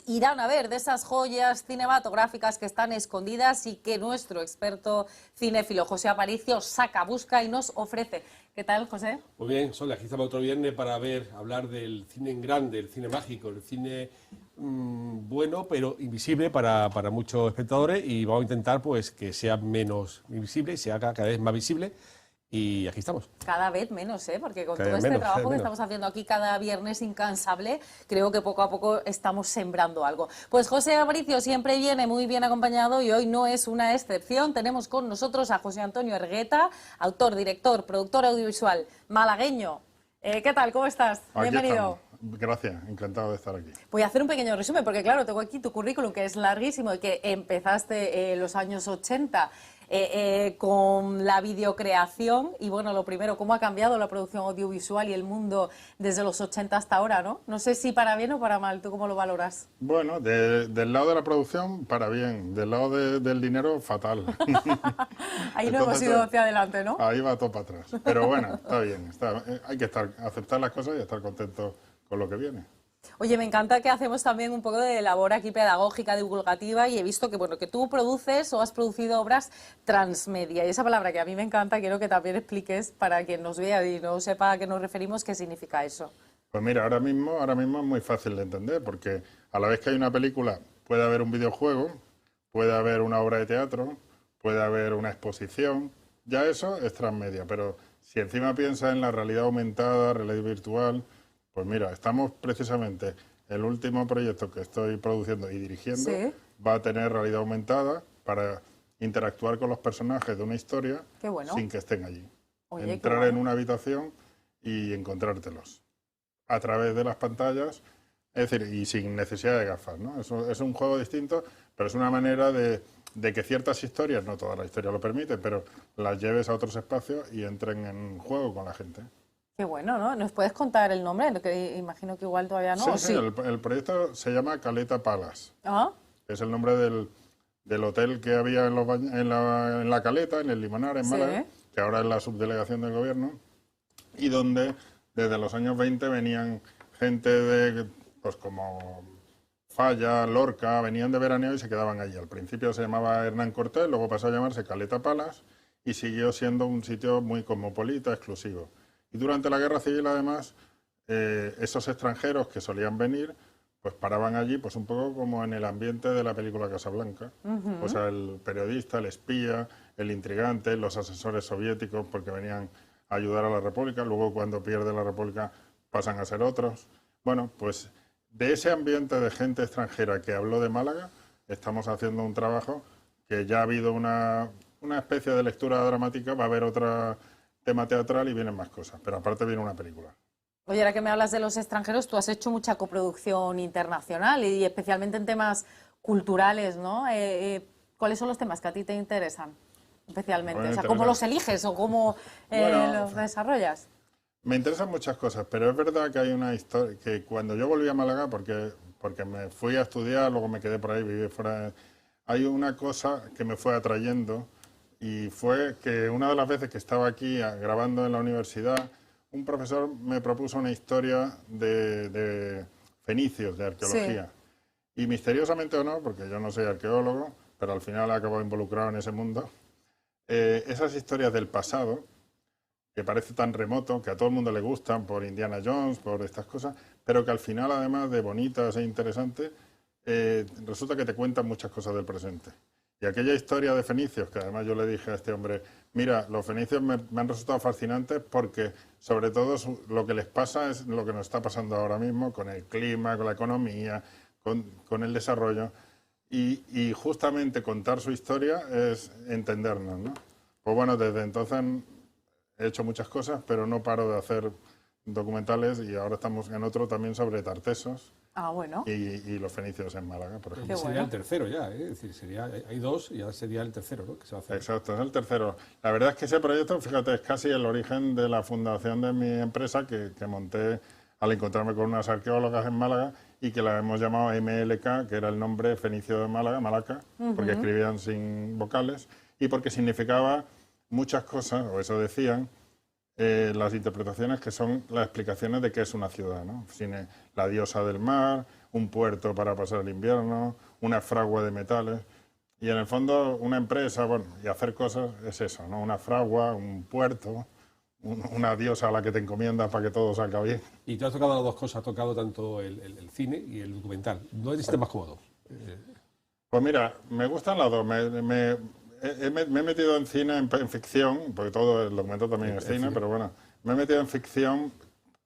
irán a ver de esas joyas cinematográficas que están escondidas y que nuestro experto cinéfilo José Aparicio saca, busca y nos ofrece. ¿Qué tal, José? Muy bien, Sonia, aquí estamos otro viernes para hablar del cine en grande, el cine mágico, el cine bueno pero invisible para muchos espectadores, y vamos a intentar pues que sea menos invisible y se haga cada vez más visible. Y aquí estamos. Cada vez menos, ¿eh? Porque con Cada todo vez este menos, trabajo cada que vez estamos menos. haciendo aquí cada viernes incansable, creo que poco a poco estamos sembrando algo. Pues José Aparicio siempre viene muy bien acompañado y hoy no es una excepción. Tenemos con nosotros a José Antonio Ergueta, autor, director, productor audiovisual, malagueño. ¿Qué tal? ¿Cómo estás? Aquí Bienvenido. estamos. Gracias, encantado de estar aquí. Voy a hacer un pequeño resumen porque, claro, tengo aquí tu currículum que es larguísimo y que empezaste en los años 80 con la videocreación. Y bueno, lo primero, ¿cómo ha cambiado la producción audiovisual y el mundo desde los 80 hasta ahora, no? No sé si para bien o para mal, ¿tú cómo lo valoras? Bueno, del lado de la producción, para bien. Del lado del dinero, fatal. Ahí no hemos ido hacia adelante, ¿no? Ahí va todo para atrás. Pero bueno, está bien. Hay que aceptar las cosas y estar contento con lo que viene. Oye, me encanta que hacemos también un poco de labor aquí pedagógica, divulgativa, y he visto que, bueno, que tú produces o has producido obras transmedia. Y esa palabra que a mí me encanta, quiero que también expliques para quien nos vea y no sepa a qué nos referimos, qué significa eso. Pues mira, ahora mismo es muy fácil de entender, porque a la vez que hay una película, puede haber un videojuego, puede haber una obra de teatro, puede haber una exposición. Ya eso es transmedia, pero si encima piensas en la realidad aumentada, realidad virtual, pues mira, estamos precisamente, el último proyecto que estoy produciendo y dirigiendo Sí. va a tener realidad aumentada para interactuar con los personajes de una historia. Qué bueno. Sin que estén allí. Oye, qué Entrar guay. en una habitación y encontrártelos a través de las pantallas, es decir, y sin necesidad de gafas, ¿no? Eso es un juego distinto, pero es una manera de que ciertas historias, no toda la historia lo permite, pero las lleves a otros espacios y entren en juego con la gente. Qué bueno, ¿no? ¿Nos puedes contar el nombre? Lo que imagino que igual todavía no. Sí, ¿o sí, el proyecto se llama Caleta Palace. Ah, Es el nombre del hotel que había en la Caleta, en el Limonar, en Sí. Málaga, que ahora es la subdelegación del gobierno, y donde desde los años 20 venían gente pues como Falla, Lorca, venían de veraneo y se quedaban allí. Al principio se llamaba Hernán Cortés, luego pasó a llamarse Caleta Palace y siguió siendo un sitio muy cosmopolita, exclusivo. Y durante la Guerra Civil, además, esos extranjeros que solían venir, pues paraban allí, pues un poco como en el ambiente de la película Casablanca. O sea, el periodista, el espía, el intrigante, los asesores soviéticos, porque venían a ayudar a la República. Luego, cuando pierde la República, pasan a ser otros. Bueno, pues de ese ambiente de gente extranjera que habló de Málaga, estamos haciendo un trabajo que ya ha habido una especie de lectura dramática, va a haber otro tema teatral y vienen más cosas. Pero aparte viene una película. oye, ahora que me hablas de los extranjeros, tú has hecho mucha coproducción internacional y especialmente en temas culturales, ¿no? ¿Cuáles son los temas que a ti te interesan especialmente? Bueno, O sea, ¿cómo los eliges o cómo Bueno, los desarrollas? Me interesan muchas cosas, pero es verdad que hay una historia que cuando yo volví a Málaga, porque me fui a estudiar, luego me quedé por ahí, viví fuera, hay una cosa que me fue atrayendo y fue que una de las veces que estaba aquí grabando en la universidad, un profesor me propuso una historia de fenicios, de arqueología. Y misteriosamente o no, porque yo no soy arqueólogo, pero al final acabo involucrado en ese mundo, esas historias del pasado, que parece tan remoto, que a todo el mundo le gustan por Indiana Jones, por estas cosas, pero que al final, además de bonitas e interesantes, resulta que te cuentan muchas cosas del presente. Y aquella historia de fenicios, que además yo le dije a este hombre, mira, los fenicios me han resultado fascinantes porque sobre todo lo que les pasa es lo que nos está pasando ahora mismo con el clima, con la economía, con el desarrollo. Y justamente contar su historia es entendernos, ¿no? Pues bueno, desde entonces he hecho muchas cosas, pero no paro de hacer documentales y ahora estamos en otro también sobre Tartesos Ah, bueno. y los fenicios en Málaga, por ejemplo. Qué Sería bueno. el tercero ya, ¿eh? Es decir, hay dos y ahora sería el tercero, ¿no? Que se va a hacer. Exacto, es el tercero. La verdad es que ese proyecto, fíjate, es casi el origen de la fundación de mi empresa que monté al encontrarme con unas arqueólogas en Málaga y que la hemos llamado MLK, que era el nombre fenicio de Málaga, Malaca, porque escribían sin vocales y porque significaba muchas cosas, o eso decían, las interpretaciones que son las explicaciones de qué es una ciudad, ¿no? La diosa del mar, un puerto para pasar el invierno, una fragua de metales. Y en el fondo una empresa, bueno, y hacer cosas es eso, ¿no? Una fragua, un puerto, una diosa a la que te encomiendas para que todo salga bien. Y te has tocado las dos cosas, has tocado tanto el cine y el documental. ¿Dónde te sientes más cómodo? Pues mira, me gustan las dos. Me he metido en cine, en ficción, porque todo el documental también es cine, pero bueno, me he metido en ficción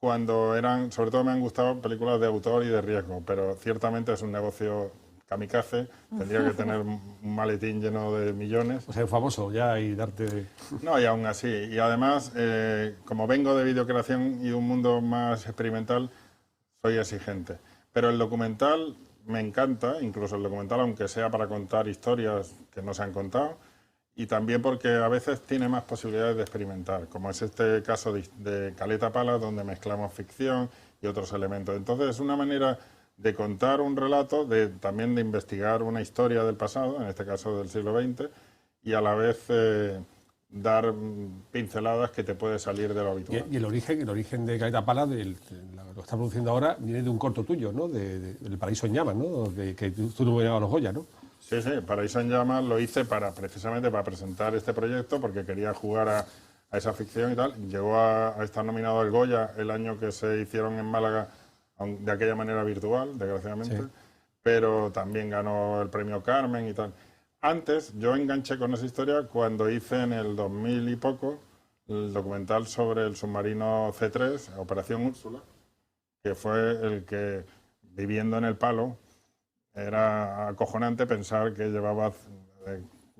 cuando eran, sobre todo me han gustado películas de autor y de riesgo, pero ciertamente es un negocio kamikaze, tendría que tener un maletín lleno de millones. O sea, famoso ya y darte... No, y aún así. Y además, como vengo de videocreación y de un mundo más experimental, soy exigente. Pero el documental me encanta, incluso el documental, aunque sea para contar historias que no se han contado, y también porque a veces tiene más posibilidades de experimentar, como es este caso de Caleta Palas, donde mezclamos ficción y otros elementos. Entonces es una manera de contar un relato, también de investigar una historia del pasado, en este caso del siglo XX, y a la vez dar pinceladas que te puede salir de lo habitual. Y el origen de Caleta Pala, lo que está produciendo ahora, viene de un corto tuyo, ¿no? Del Paraíso en Llamas, ¿no? Que tú nominabas a los Goya, ¿no? Sí, sí, Paraíso en Llamas lo hice precisamente para presentar este proyecto, porque quería jugar a esa ficción y tal. Llegó a estar nominado al Goya el año que se hicieron en Málaga, de aquella manera virtual, desgraciadamente, sí. Pero también ganó el premio Carmen y tal. Antes, yo enganché con esa historia cuando hice en el 2000 y poco el documental sobre el submarino C3, Operación Úrsula, que fue el que, viviendo en el Palo, era acojonante pensar que llevaba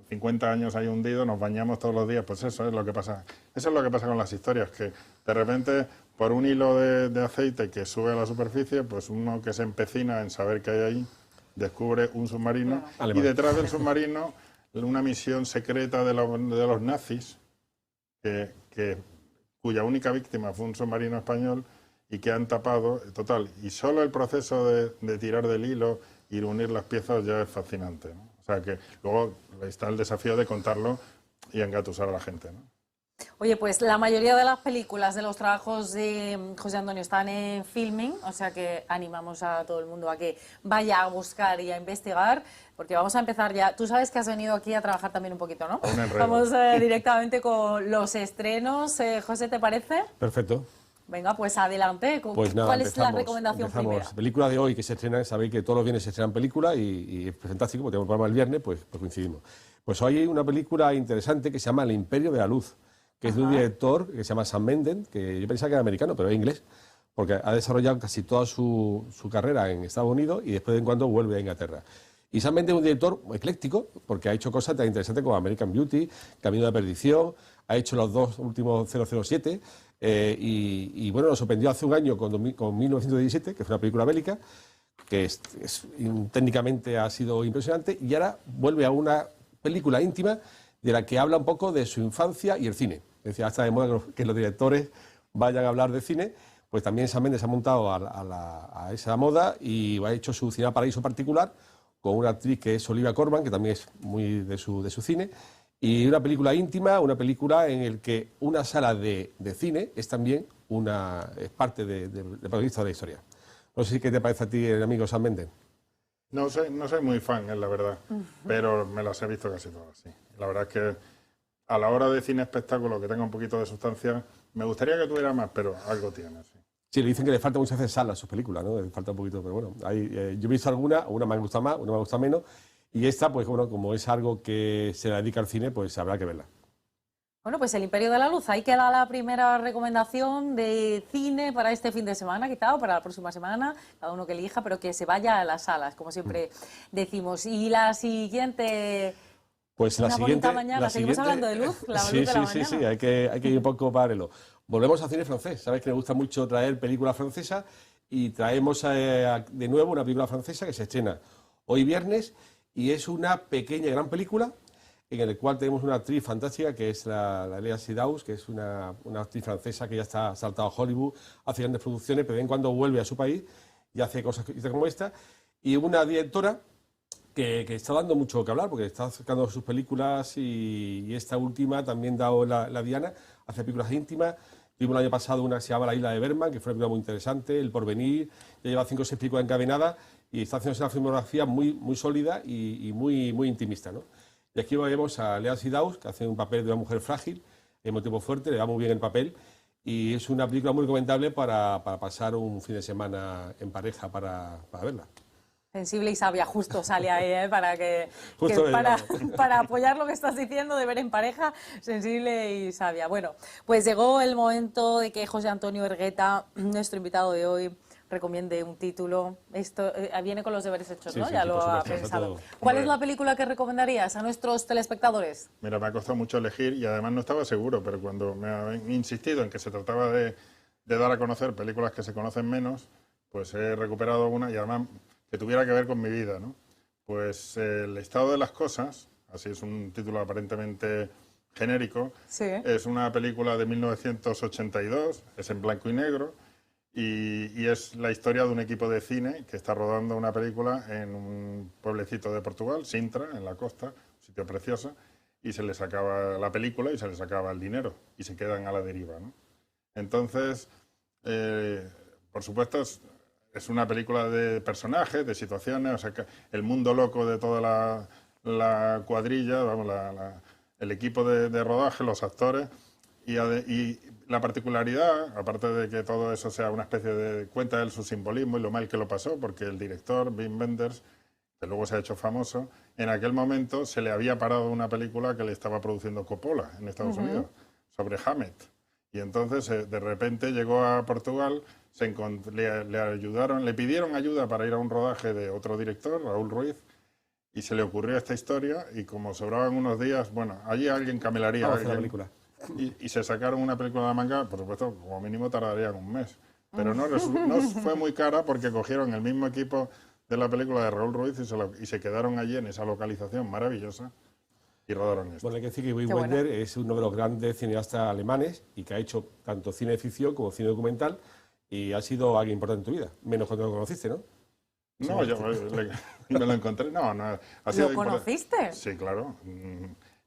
50 años ahí hundido, nos bañamos todos los días. Pues eso es lo que pasa. Eso es lo que pasa con las historias, que de repente, por un hilo de aceite que sube a la superficie, pues uno que se empecina en saber qué hay ahí, descubre un submarino, y detrás del submarino una misión secreta de los nazis, cuya única víctima fue un submarino español y que han tapado, total. Y solo el proceso de tirar del hilo y unir las piezas ya es fascinante, ¿no? O sea que luego está el desafío de contarlo y engatusar a la gente, ¿no? Oye, pues la mayoría de las películas de los trabajos de José Antonio están en Filming, o sea que animamos a todo el mundo a que vaya a buscar y a investigar, porque vamos a empezar ya. Tú sabes que has venido aquí a trabajar también un poquito, ¿no? Vamos directamente con los estrenos. José, ¿te parece? Perfecto. Venga, pues adelante. Pues nada, ¿Cuál es la recomendación primera? Película de hoy que se estrena, sabéis que todos los viernes se estrenan películas y es fantástico, porque tenemos programa el viernes, pues coincidimos. Pues hoy hay una película interesante que se llama El Imperio de la Luz, que es de un director que se llama Sam Mendes, que yo pensaba que era americano, pero es inglés, porque ha desarrollado casi toda su carrera en Estados Unidos y después de en cuando vuelve a Inglaterra. Y Sam Mendes es un director ecléctico, porque ha hecho cosas tan interesantes como American Beauty, Camino de Perdición, ha hecho los dos últimos 007, y bueno, nos sorprendió hace un año con 1917, que fue una película bélica, que técnicamente ha sido impresionante, y ahora vuelve a una película íntima de la que habla un poco de su infancia y el cine. Es decir, hasta de moda que los directores vayan a hablar de cine, pues también Sam Mendes se ha montado a esa moda y ha hecho su Cine Paraíso particular con una actriz que es Olivia Colman, que también es muy de su cine, y una película íntima, una película en la que una sala de cine es también es parte de protagonista de la historia. No sé qué te parece a ti, el amigo Sam Mendes. No soy muy fan, la verdad, pero me las he visto casi todas, sí. La verdad es que a la hora de cine espectáculo que tenga un poquito de sustancia, me gustaría que tuviera más, pero algo tiene, sí. Sí, le dicen que le falta muchas veces sal a sus películas, ¿no? Le falta un poquito, pero bueno, yo he visto una me gusta más, una me gusta menos, y esta, pues bueno, como es algo que se dedica al cine, pues habrá que verla. Bueno, pues El Imperio de la Luz, ahí queda la primera recomendación de cine para este fin de semana, quizá, o para la próxima semana, cada uno que elija, pero que se vaya a las salas, como siempre decimos. Y la siguiente... Pues la siguiente... mañana, seguimos hablando de luz, la luz de la mañana. Sí, hay que ir un poco paralelo. Volvemos al cine francés, sabes que me gusta mucho traer películas francesas y traemos de nuevo una película francesa que se estrena hoy viernes y es una pequeña gran película en la cual tenemos una actriz fantástica que es la Léa Seydoux, que es una actriz francesa que ya está saltado a Hollywood, hace grandes producciones, pero de vez en cuando vuelve a su país y hace cosas como esta, y una directora que está dando mucho que hablar, porque está sacando sus películas y esta última también dado la diana, hace películas íntimas. Vimos el año pasado una que se llama La Isla de Berman, que fue una película muy interesante, El Porvenir, ya lleva 5 o 6 películas encadenadas y está haciendo una filmografía muy sólida y muy intimista, ¿no? Y aquí vemos a Lea Seydoux, que hace un papel de una mujer frágil, emotivo fuerte, le va muy bien el papel, y es una película muy recomendable para pasar un fin de semana en pareja para verla. Sensible y sabia, justo sale ahí, Justo para apoyar lo que estás diciendo de ver en pareja, sensible y sabia. Bueno, pues llegó el momento de que José Antonio Hergueta, nuestro invitado de hoy, recomiende un título. Esto viene con los deberes hechos, Sí, ¿no? sí, Ya sí, lo por ha supuesto, pensado. todo. ¿Cuál es Hombre. la película que recomendarías a nuestros telespectadores? Mira, me ha costado mucho elegir y además no estaba seguro, pero cuando me han insistido en que se trataba de dar a conocer películas que se conocen menos, pues he recuperado una y además que tuviera que ver con mi vida, ¿no? Pues El estado de las cosas, así es un título aparentemente genérico, Sí. es una película de 1982, es en blanco y negro y es la historia de un equipo de cine que está rodando una película en un pueblecito de Portugal, Sintra, en la costa, un sitio precioso, y se les acaba la película y se les acaba el dinero y se quedan a la deriva, ¿no? Entonces, por supuesto, es una película de personajes, de situaciones, o sea, que el mundo loco de toda la cuadrilla, vamos, el equipo de rodaje, los actores, y la particularidad, aparte de que todo eso sea una especie de cuenta de su simbolismo y lo mal que lo pasó, porque el director, Wim Wenders, que luego se ha hecho famoso, en aquel momento se le había parado una película que le estaba produciendo Coppola en Estados Unidos, sobre Hammett. Y entonces de repente llegó a Portugal, le ayudaron, le pidieron ayuda para ir a un rodaje de otro director, Raúl Ruiz, y se le ocurrió esta historia y como sobraban unos días, bueno, allí alguien camelaría a Vamos a hacer la alguien película. y se sacaron una película de la manga, por supuesto, como mínimo tardarían un mes. Pero no fue muy cara porque cogieron el mismo equipo de la película de Raúl Ruiz y se quedaron allí en esa localización maravillosa y rodaron esto. Bueno, hay que decir que Wim Qué bueno. Wenders es uno de los grandes cineastas alemanes y que ha hecho tanto cine de ficción como cine documental y ha sido alguien importante en tu vida, menos cuando lo conociste, ¿no? No, yo me lo encontré. No, ha sido ¿Lo conociste? Sí, claro.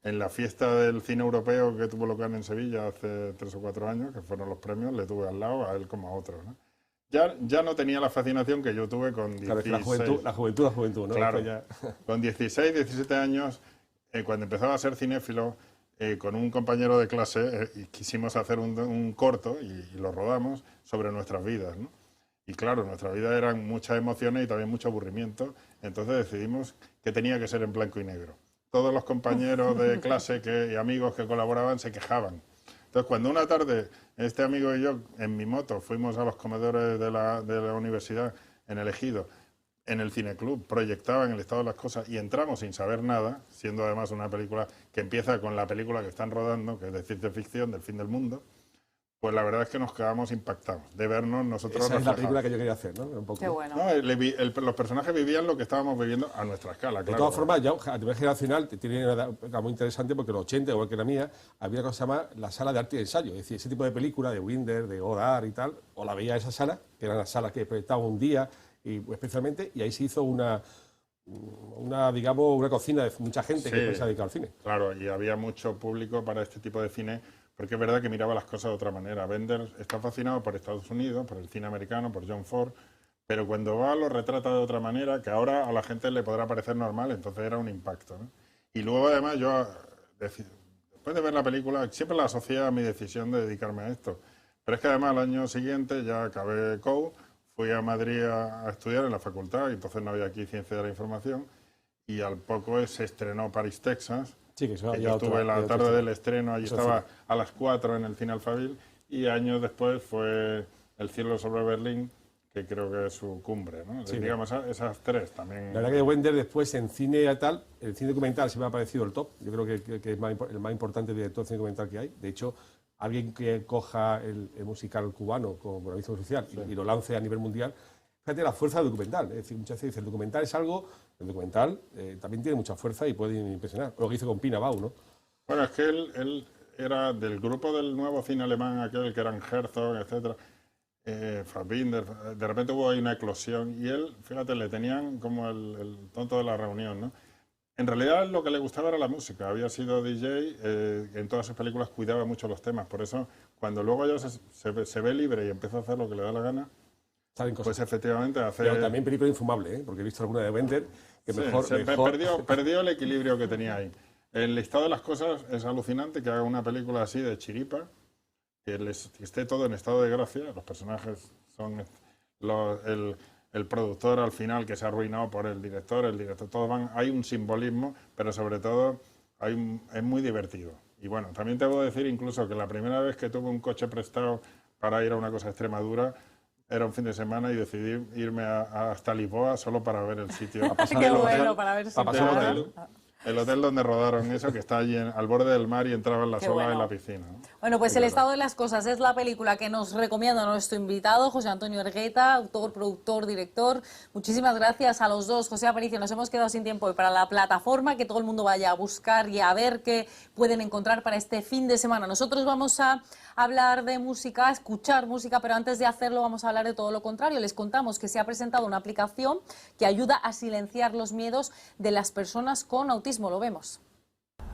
En la fiesta del cine europeo que tuvo lugar en Sevilla hace 3 o 4 años, que fueron los premios, le tuve al lado a él como a otro, ¿no? Ya no tenía la fascinación que yo tuve con 16. Claro, es que la juventud, ¿no? Claro, Esto ya- con 16, 17 años, cuando empezaba a ser cinéfilo, con un compañero de clase quisimos hacer un corto y lo rodamos sobre nuestras vidas, ¿no? Y claro, nuestra vida eran muchas emociones y también mucho aburrimiento, entonces decidimos que tenía que ser en blanco y negro. Todos los compañeros de clase y amigos que colaboraban se quejaban. Entonces, cuando una tarde este amigo y yo en mi moto fuimos a los comedores de la universidad en el Ejido, en el cineclub, proyectaban el estado de las cosas y entramos sin saber nada, siendo además una película que empieza con la película que están rodando, que es de ciencia ficción, del fin del mundo, pues la verdad es que nos quedamos impactados de vernos nosotros Esa es la reflejados. película que yo quería hacer, ¿no? Un poco. Qué bueno. No, los personajes vivían lo que estábamos viviendo a nuestra escala, De claro. todas formas, ya a nivel generacional tiene una edad muy interesante porque en los 80, igual que la mía, había una cosa que se llama la sala de arte y ensayo. Es decir, ese tipo de película de Winder, de Godard y tal, o la veía esa sala, que eran las salas que proyectaban un día, y especialmente, y ahí se hizo digamos, una cocina de mucha gente que Sí. se ha dedicado al cine. Claro, y había mucho público para este tipo de cine, porque es verdad que miraba las cosas de otra manera. Wenders está fascinado por Estados Unidos, por el cine americano, por John Ford, pero cuando va lo retrata de otra manera, que ahora a la gente le podrá parecer normal, entonces era un impacto, ¿no? Y luego además yo, después de ver la película, siempre la asocié a mi decisión de dedicarme a esto. Pero es que además al año siguiente ya acabé COU, fui a Madrid a estudiar en la facultad, y entonces no había aquí ciencia de la información, y al poco se estrenó Paris, Texas. Sí, que eso Que había yo otra- estuve la había otra tarde historia. del estreno, allí Eso estaba sí. a las 4 en el Cine Alfabil, y años después fue El cielo sobre Berlín, que creo que es su cumbre, ¿no? Sí, Digamos, esas tres también. La verdad que Wenders después en cine y tal, el cine documental se me ha parecido el top. Yo creo que es el más importante director de cine documental que hay. De hecho, alguien que coja el musical cubano como Buenaventura Social y lo lance a nivel mundial, fíjate la fuerza del documental. Es decir, muchas veces dicen, el documental es algo, el documental también tiene mucha fuerza y puede impresionar. Lo que hizo con Pina Bau, ¿no? Bueno, es que él era del grupo del nuevo cine alemán, aquel que eran Herzog, etcétera, Fassbinder, de repente hubo ahí una eclosión y él, fíjate, le tenían como el tonto de la reunión, ¿no? En realidad lo que le gustaba era la música, había sido DJ, en todas sus películas cuidaba mucho los temas, por eso cuando luego ya se ve libre y empieza a hacer lo que le da la gana, Salen cosas. Pues efectivamente hace... Pero también película infumable, ¿eh? Porque he visto alguna de Bender que Sí, mejor... se mejor... perdió el equilibrio que tenía ahí. El listado de las cosas es alucinante que haga una película así de chiripa, que esté todo en estado de gracia. Los personajes son el productor al final que se ha arruinado por el director todos van, hay un simbolismo, pero sobre todo es muy divertido. Y bueno, también te puedo decir incluso que la primera vez que tuve un coche prestado para ir a una cosa a Extremadura, era un fin de semana y decidí irme hasta Lisboa solo para ver el sitio. Qué bueno, para ver si El hotel donde rodaron eso, que está allí al borde del mar y entraba en la sola en la piscina, ¿no? Bueno, pues El estado de las cosas es la película que nos recomienda nuestro invitado, José Antonio Ergueta, autor, productor, director. Muchísimas gracias a los dos. José Aparicio, nos hemos quedado sin tiempo hoy para la plataforma, que todo el mundo vaya a buscar y a ver qué pueden encontrar para este fin de semana. Nosotros vamos a hablar de música, a escuchar música, pero antes de hacerlo vamos a hablar de todo lo contrario. Les contamos que se ha presentado una aplicación que ayuda a silenciar los miedos de las personas con autismo. Lo vemos.